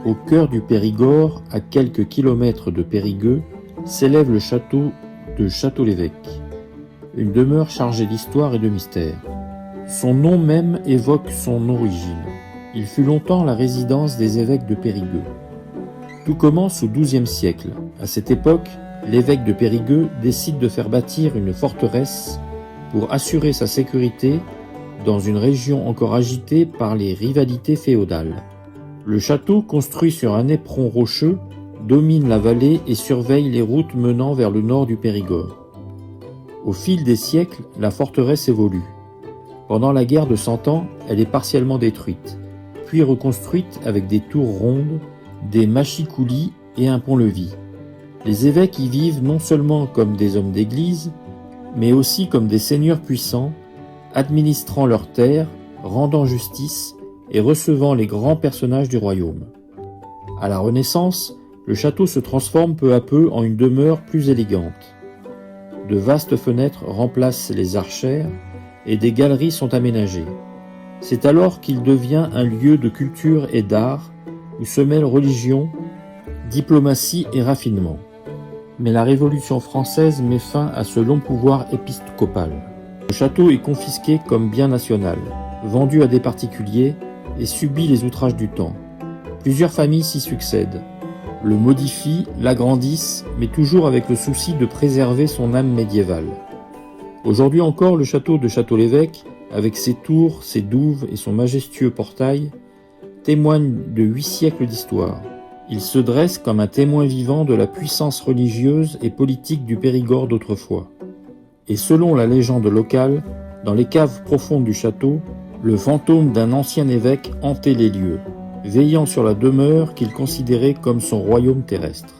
Au cœur du Périgord, à quelques kilomètres de Périgueux, s'élève le château de Château-l'Évêque, une demeure chargée d'histoire et de mystère. Son nom même évoque son origine. Il fut longtemps la résidence des évêques de Périgueux. Tout commence au XIIe siècle. À cette époque, l'évêque de Périgueux décide de faire bâtir une forteresse pour assurer sa sécurité dans une région encore agitée par les rivalités féodales. Le château, construit sur un éperon rocheux, domine la vallée et surveille les routes menant vers le nord du Périgord. Au fil des siècles, la forteresse évolue. Pendant la guerre de 100 ans, elle est partiellement détruite, puis reconstruite avec des tours rondes, des mâchicoulis et un pont-levis. Les évêques y vivent non seulement comme des hommes d'église, mais aussi comme des seigneurs puissants, administrant leurs terres, rendant justice et recevant les grands personnages du royaume. À la Renaissance, le château se transforme peu à peu en une demeure plus élégante. De vastes fenêtres remplacent les archères et des galeries sont aménagées. C'est alors qu'il devient un lieu de culture et d'art où se mêlent religion, diplomatie et raffinement. Mais la Révolution française met fin à ce long pouvoir épiscopal. Le château est confisqué comme bien national, vendu à des particuliers et subit les outrages du temps. Plusieurs familles s'y succèdent, le modifient, l'agrandissent, mais toujours avec le souci de préserver son âme médiévale. Aujourd'hui encore, le château de Château-l'Évêque, avec ses tours, ses douves et son majestueux portail, témoigne de 8 siècles d'histoire. Il se dresse comme un témoin vivant de la puissance religieuse et politique du Périgord d'autrefois. Et selon la légende locale, dans les caves profondes du château, le fantôme d'un ancien évêque hantait les lieux, veillant sur la demeure qu'il considérait comme son royaume terrestre.